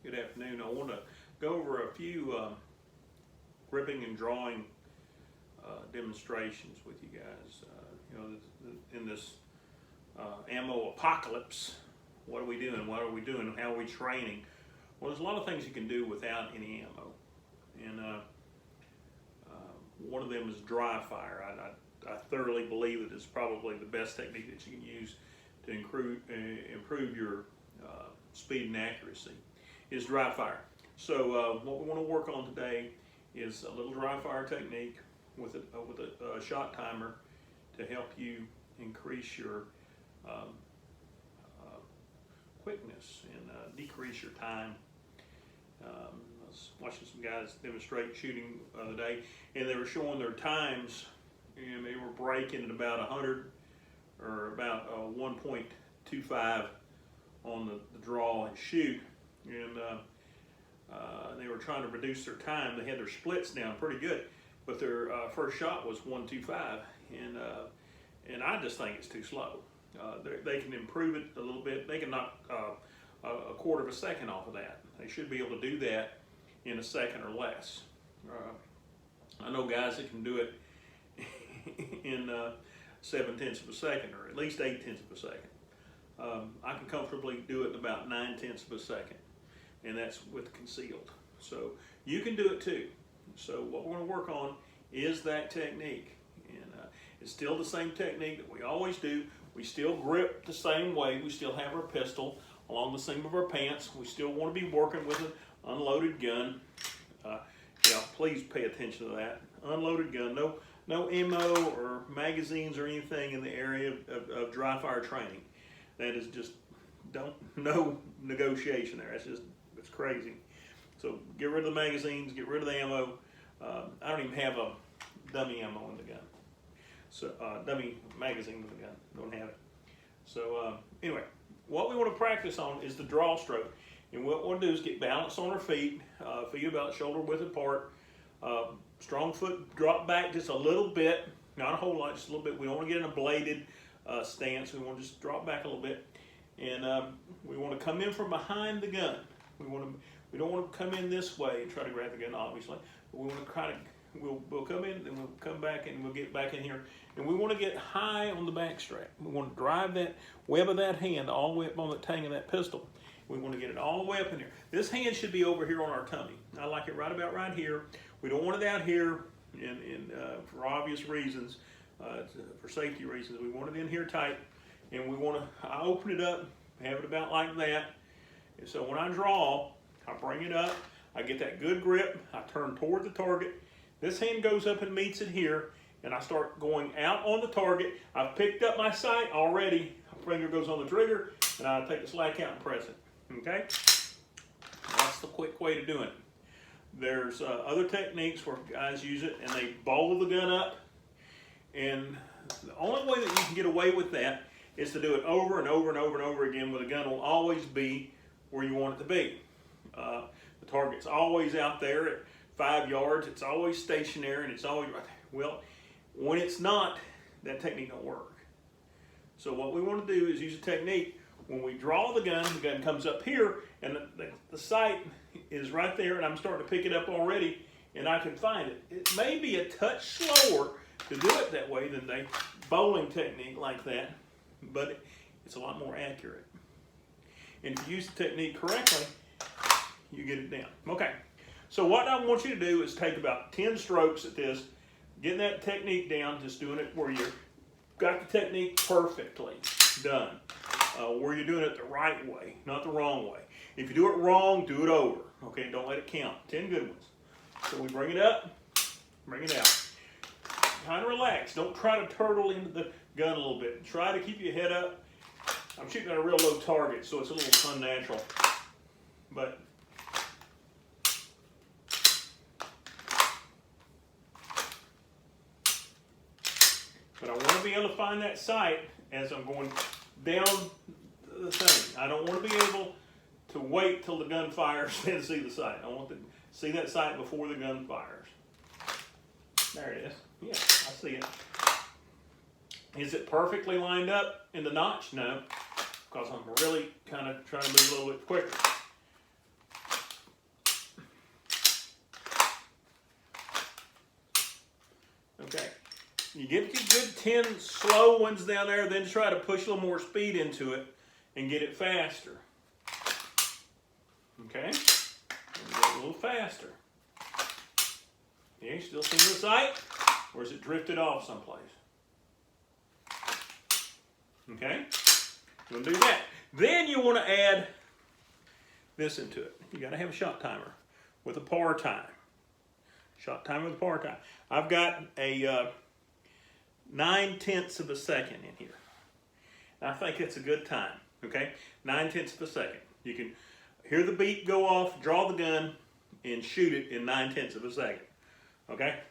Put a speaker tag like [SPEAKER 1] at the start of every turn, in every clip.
[SPEAKER 1] Good afternoon. I want to go over a few gripping and drawing demonstrations with you guys. In this ammo apocalypse, what are we doing? What are we doing? How are we training? Well, there's a lot of things you can do without any ammo, and one of them is dry fire. I thoroughly believe that it's probably the best technique that you can use to improve your speed and accuracy is dry fire. So what we want to work on today is a little dry fire technique with a shot timer to help you increase your quickness and decrease your time. I was watching some guys demonstrate shooting the other day, and they were showing their times, and they were breaking at about 100 or about 1.25 on the draw and shoot, and they were trying to reduce their time. They had their splits down pretty good, but their first shot was 1.25, and I just think it's too slow. They can improve it a little bit. They can knock a quarter of a second off of that. They should be able to do that in a second or less. I know guys that can do it in 7/10 of a second, or at least 8/10 of a second. I can comfortably do it in about 9/10 of a second, and that's with concealed. So you can do it too. So what we're going to work on is that technique, and it's still the same technique that we always do. We still grip the same way. We still have our pistol along the seam of our pants. We still want to be working with an unloaded gun. Please pay attention to that. Unloaded gun, no ammo or magazines or anything in the area of dry fire training. That is just no negotiation there. It's crazy. So get rid of the magazines, get rid of the ammo. I don't even have a dummy ammo in the gun. So dummy magazine with the gun, don't have it. So anyway, what we want to practice on is the draw stroke. And what we want to do is get balance on our feet, feet about shoulder width apart, strong foot drop back just a little bit, not a whole lot, just a little bit. We don't want to get in a bladed stance. We want to just drop back a little bit. And we want to come in from behind the gun. We don't want to come in this way and try to grab the gun, obviously. But we want to kind of, we'll come in and we'll come back and we'll get back in here. And we want to get high on the back strap. We want to drive that web of that hand all the way up on the tang of that pistol. We want to get it all the way up in here. This hand should be over here on our tummy. I like it right about right here. We don't want it out here for obvious reasons, for safety reasons. We want it in here tight, and we want to, I open it up, have it about like that. And so when I draw, I bring it up, I get that good grip, I turn toward the target. This hand goes up and meets it here, and I start going out on the target. I've picked up my sight already. My finger goes on the trigger, and I take the slack out and press it. Okay? That's the quick way to do it. There's other techniques where guys use it and they bowl the gun up, and the only way that you can get away with that is to do it over and over and over and over again, where the gun will always be where you want it to be. The target's always out there at 5 yards, it's always stationary, and it's always right there. Well, when it's not, that technique don't work. So what we want to do is use a technique. When we draw the gun comes up here, and the sight is right there, and I'm starting to pick it up already, and I can find it. It may be a touch slower to do it that way than a bowling technique like that, but it's a lot more accurate. And if you use the technique correctly, you get it down. Okay, so what I want you to do is take about 10 strokes at this, getting that technique down, just doing it where you've got the technique perfectly done. Where you're doing it the right way, not the wrong way. If you do it wrong, do it over. Okay, don't let it count. 10 good ones. So we bring it up, bring it out. Kind of relax. Don't try to turtle into the gun a little bit. Try to keep your head up. I'm shooting at a real low target, so it's a little unnatural. But I want to be able to find that sight as I'm going down the thing. I don't want to be able to wait till the gun fires and see the sight. I want to see that sight before the gun fires. There it is. Yeah, I see it. Is it perfectly lined up in the notch? No, because I'm really kind of trying to move a little bit quicker. You get your good 10 slow ones down there, then try to push a little more speed into it and get it faster. Okay? And get it a little faster. Yeah, you still seeing the sight? Or is it drifted off someplace? Okay? You'll do that. Then you want to add this into it. You got to have a shot timer with a par time. Shot timer with a par time. I've got a 9/10 of a second in here. I think it's a good time. Okay? 9/10 of a second. You can hear the beat go off, draw the gun, and shoot it in 9/10 of a second. Okay?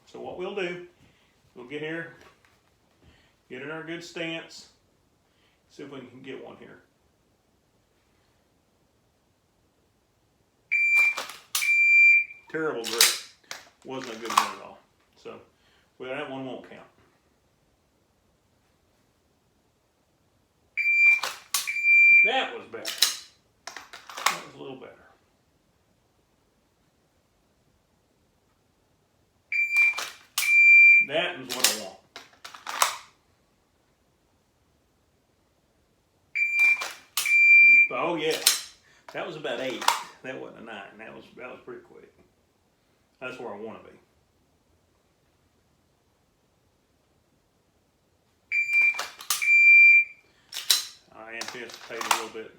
[SPEAKER 1] So what we'll do, we'll get here, get in our good stance, see if we can get one here. Terrible grip. Wasn't a good one at all. So, well, that one won't count. That was better. That was a little better. That is what I want. Oh yeah, that was about 8. That wasn't a 9. That was pretty quick. That's where I want to be. I anticipated a little bit.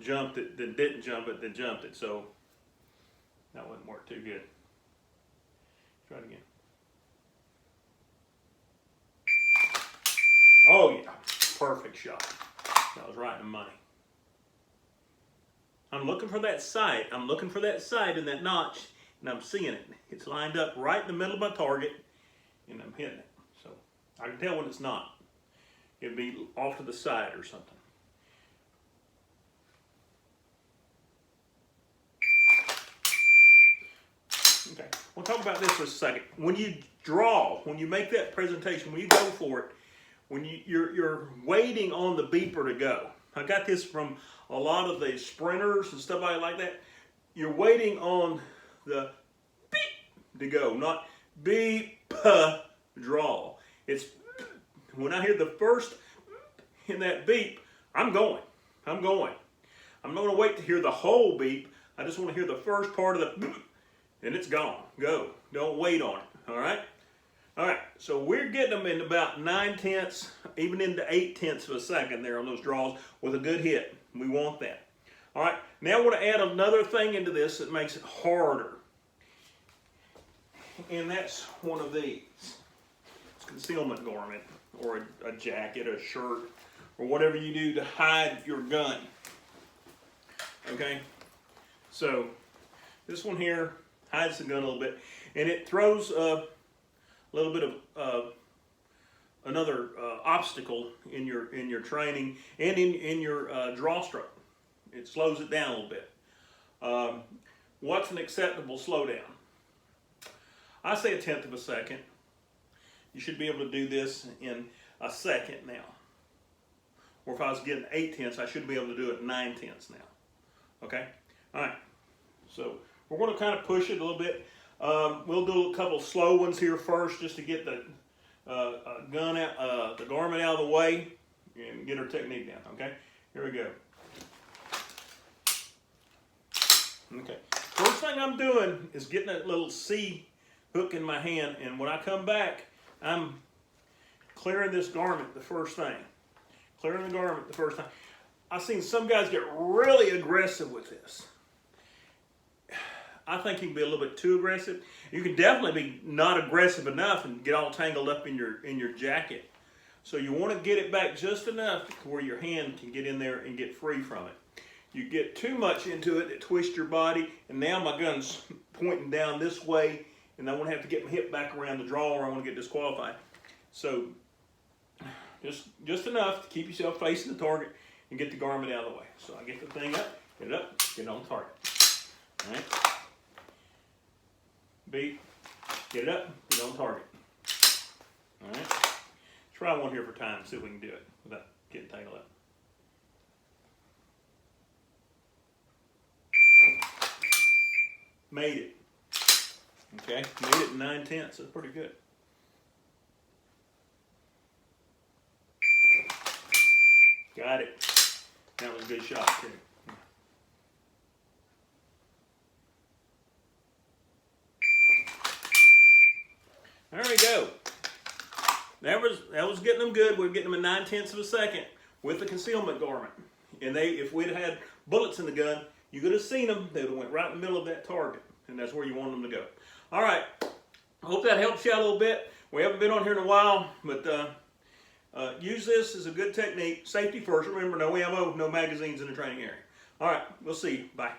[SPEAKER 1] Jumped it, then didn't jump it, then jumped it. So that wouldn't work too good. Try it again. Oh yeah, perfect shot. That was right in the money. I'm looking for that sight. I'm looking for that sight in that notch, and I'm seeing it. It's lined up right in the middle of my target, and I'm hitting it. So I can tell when it's not. It'd be off to the side or something. Okay, we'll talk about this for a second. When you draw, when you make that presentation, when you go for it, when you're waiting on the beeper to go. I got this from a lot of the sprinters and stuff like that. You're waiting on the beep to go, not beep, draw. It's when I hear the first in that beep, I'm going. I'm not going to wait to hear the whole beep. I just want to hear the first part of the beep, and it's gone. Go. Don't wait on it. All right? All right, so we're getting them in about 9/10, even into 8/10 of a second there on those draws with a good hit. We want that. All right, now I want to add another thing into this that makes it harder. And that's one of these. It's a concealment garment or a jacket, a shirt, or whatever you do to hide your gun. Okay, so this one here hides the gun a little bit, and it throws a little bit of another obstacle in your training and in your draw stroke. It slows it down a little bit. What's an acceptable slowdown? I say 1/10 of a second. You should be able to do this in a second now. Or if I was getting 8/10, I should be able to do it 9/10 now. Okay? All right. So we're going to kind of push it a little bit. We'll do a couple slow ones here first just to get the gun out, the garment out of the way and get our technique down. Okay? Here we go. Okay. First thing I'm doing is getting that little C hook in my hand, and when I come back, I'm clearing this garment the first thing. Clearing the garment the first time. I've seen some guys get really aggressive with this. I think you can be a little bit too aggressive. You can definitely be not aggressive enough and get all tangled up in your jacket. So you want to get it back just enough to where your hand can get in there and get free from it. You get too much into it, it twists your body, and now my gun's pointing down this way, and I want to have to get my hip back around the draw or I want to get disqualified. So just enough to keep yourself facing the target and get the garment out of the way. So I get the thing up, get it on target. All right. Beat, get it up, get it on target. All right. Try one here for time, see if we can do it without getting tangled up. Made it. Okay, made it in 9/10, so pretty good. Got it. That was a good shot too. There we go. That was getting them good. We were getting them in 9/10 of a second with the concealment garment. And if we'd had bullets in the gun, you could have seen them. They would have went right in the middle of that target, and that's where you want them to go. All right. I hope that helps you out a little bit. We haven't been on here in a while, but use this as a good technique. Safety first. Remember, no ammo, no magazines in the training area. All right. We'll see you. Bye.